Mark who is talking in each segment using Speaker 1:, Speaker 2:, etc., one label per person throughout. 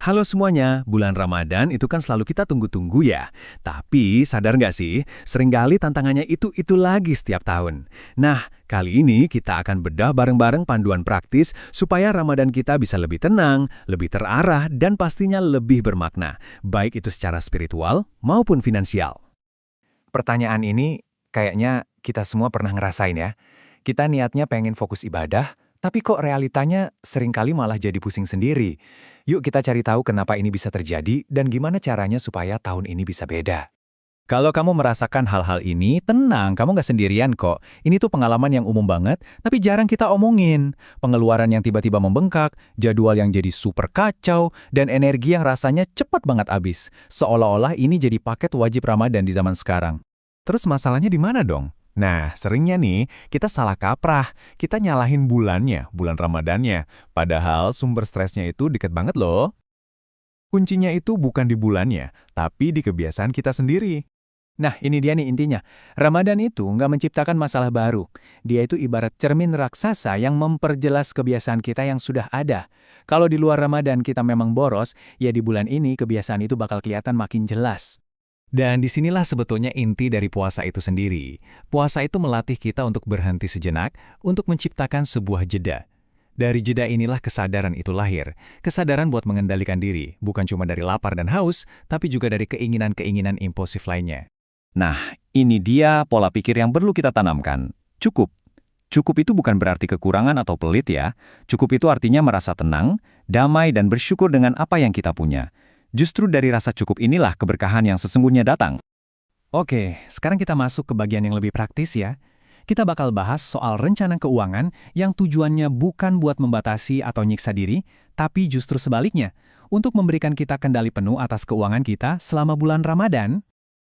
Speaker 1: Halo semuanya, bulan Ramadan itu kan selalu kita tunggu-tunggu ya. Tapi sadar nggak sih, seringkali tantangannya itu lagi setiap tahun. Nah, kali ini kita akan bedah bareng-bareng panduan praktis supaya Ramadan kita bisa lebih tenang, lebih terarah, dan pastinya lebih bermakna, baik itu secara spiritual maupun finansial.
Speaker 2: Pertanyaan ini kayaknya kita semua pernah ngerasain ya. Kita niatnya pengen fokus ibadah, tapi kok realitanya seringkali malah jadi pusing sendiri. Yuk kita cari tahu kenapa ini bisa terjadi dan gimana caranya supaya tahun ini bisa beda.
Speaker 3: Kalau kamu merasakan hal-hal ini, tenang, kamu nggak sendirian kok. Ini tuh pengalaman yang umum banget, tapi jarang kita omongin. Pengeluaran yang tiba-tiba membengkak, jadwal yang jadi super kacau, dan energi yang rasanya cepat banget habis. Seolah-olah ini jadi paket wajib Ramadan di zaman sekarang.
Speaker 2: Terus masalahnya di mana dong? Nah, seringnya nih, kita salah kaprah. Kita nyalahin bulannya, bulan Ramadannya. Padahal sumber stresnya itu deket banget loh. Kuncinya itu bukan di bulannya, tapi di kebiasaan kita sendiri.
Speaker 1: Nah, ini dia nih intinya. Ramadan itu nggak menciptakan masalah baru. Dia itu ibarat cermin raksasa yang memperjelas kebiasaan kita yang sudah ada. Kalau di luar Ramadan kita memang boros, ya di bulan ini kebiasaan itu bakal kelihatan makin jelas.
Speaker 3: Dan disinilah sebetulnya inti dari puasa itu sendiri. Puasa itu melatih kita untuk berhenti sejenak, untuk menciptakan sebuah jeda. Dari jeda inilah kesadaran itu lahir. Kesadaran buat mengendalikan diri, bukan cuma dari lapar dan haus, tapi juga dari keinginan-keinginan impulsif lainnya.
Speaker 1: Nah, ini dia pola pikir yang perlu kita tanamkan. Cukup. Cukup itu bukan berarti kekurangan atau pelit ya. Cukup itu artinya merasa tenang, damai, dan bersyukur dengan apa yang kita punya. Justru dari rasa cukup inilah keberkahan yang sesungguhnya datang. Oke, sekarang kita masuk ke bagian yang lebih praktis ya. Kita bakal bahas soal rencana keuangan yang tujuannya bukan buat membatasi atau nyiksa diri, tapi justru sebaliknya, untuk memberikan kita kendali penuh atas keuangan kita selama bulan Ramadan.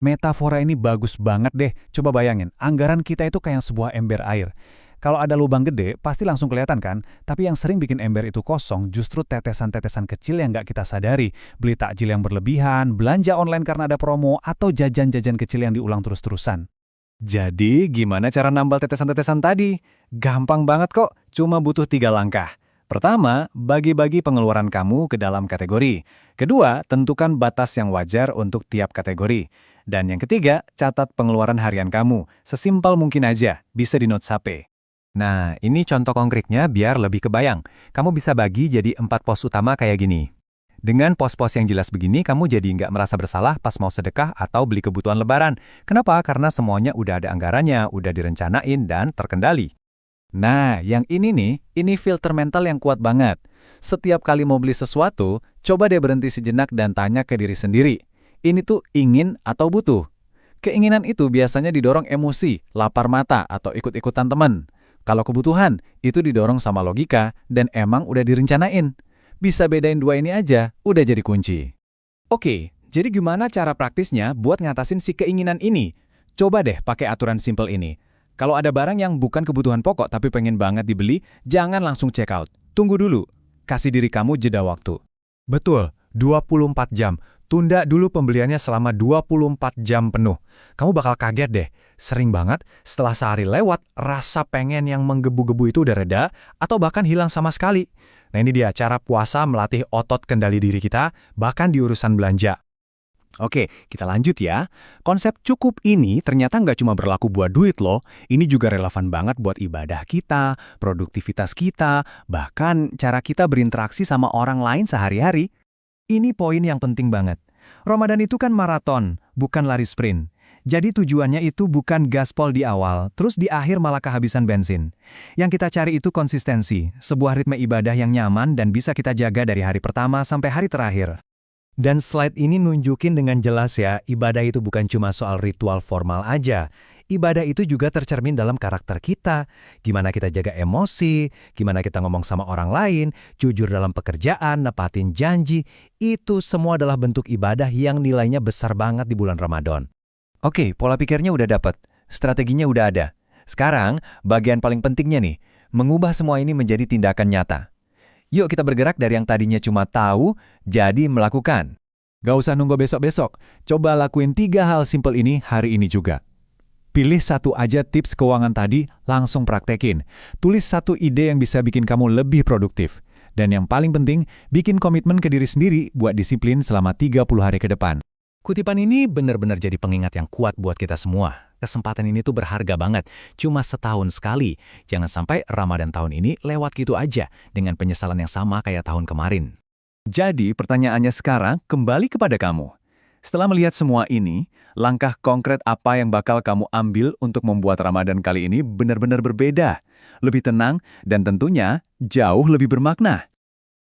Speaker 3: Metafora ini bagus banget deh. Coba bayangin, anggaran kita itu kayak sebuah ember air. Kalau ada lubang gede, pasti langsung kelihatan kan? Tapi yang sering bikin ember itu kosong justru tetesan-tetesan kecil yang nggak kita sadari. Beli takjil yang berlebihan, belanja online karena ada promo, atau jajan-jajan kecil yang diulang terus-terusan.
Speaker 1: Jadi, gimana cara nambal tetesan-tetesan tadi? Gampang banget kok, cuma butuh 3 langkah. Pertama, bagi-bagi pengeluaran kamu ke dalam kategori. Kedua, tentukan batas yang wajar untuk tiap kategori. Dan yang ketiga, catat pengeluaran harian kamu. Sesimpel mungkin aja, bisa di notes HP.
Speaker 2: Nah, ini contoh konkretnya biar lebih kebayang. Kamu bisa bagi jadi 4 pos utama kayak gini. Dengan pos-pos yang jelas begini, kamu jadi nggak merasa bersalah pas mau sedekah atau beli kebutuhan lebaran. Kenapa? Karena semuanya udah ada anggarannya, udah direncanain, dan terkendali.
Speaker 1: Nah, yang ini nih, ini filter mental yang kuat banget. Setiap kali mau beli sesuatu, coba deh berhenti sejenak dan tanya ke diri sendiri. Ini tuh ingin atau butuh? Keinginan itu biasanya didorong emosi, lapar mata, atau ikut-ikutan teman. Kalau kebutuhan, itu didorong sama logika dan emang udah direncanain. Bisa bedain dua ini aja, udah jadi kunci. Oke, jadi gimana cara praktisnya buat ngatasin si keinginan ini? Coba deh pakai aturan simple ini. Kalau ada barang yang bukan kebutuhan pokok tapi pengen banget dibeli, jangan langsung check out. Tunggu dulu. Kasih diri kamu jeda waktu.
Speaker 2: Betul, 24 jam. Tunda dulu pembeliannya selama 24 jam penuh. Kamu bakal kaget deh. Sering banget, setelah sehari lewat, rasa pengen yang menggebu-gebu itu udah reda, atau bahkan hilang sama sekali. Nah ini dia cara puasa melatih otot kendali diri kita, bahkan di urusan belanja. Oke, kita lanjut ya. Konsep cukup ini ternyata nggak cuma berlaku buat duit loh. Ini juga relevan banget buat ibadah kita, produktivitas kita, bahkan cara kita berinteraksi sama orang lain sehari-hari. Ini poin yang penting banget. Ramadan itu kan maraton, bukan lari sprint. Jadi tujuannya itu bukan gaspol di awal, terus di akhir malah kehabisan bensin. Yang kita cari itu konsistensi, sebuah ritme ibadah yang nyaman dan bisa kita jaga dari hari pertama sampai hari terakhir. Dan slide ini nunjukin dengan jelas ya, ibadah itu bukan cuma soal ritual formal aja. Ibadah itu juga tercermin dalam karakter kita. Gimana kita jaga emosi, gimana kita ngomong sama orang lain, jujur dalam pekerjaan, nepatin janji. Itu semua adalah bentuk ibadah yang nilainya besar banget di bulan Ramadan. Oke, pola pikirnya udah dapet, strateginya udah ada. Sekarang, bagian paling pentingnya nih, mengubah semua ini menjadi tindakan nyata. Yuk kita bergerak dari yang tadinya cuma tahu, jadi melakukan. Gak usah nunggu besok-besok, coba lakuin 3 hal simpel ini hari ini juga. Pilih satu aja tips keuangan tadi, langsung praktekin. Tulis satu ide yang bisa bikin kamu lebih produktif.
Speaker 1: Dan yang paling penting, bikin komitmen ke diri sendiri buat disiplin selama 30 hari ke depan.
Speaker 2: Kutipan ini benar-benar jadi pengingat yang kuat buat kita semua. Kesempatan ini tuh berharga banget, cuma setahun sekali. Jangan sampai Ramadan tahun ini lewat gitu aja, dengan penyesalan yang sama kayak tahun kemarin.
Speaker 1: Jadi pertanyaannya sekarang kembali kepada kamu. Setelah melihat semua ini, langkah konkret apa yang bakal kamu ambil untuk membuat Ramadan kali ini benar-benar berbeda, lebih tenang, dan tentunya jauh lebih bermakna?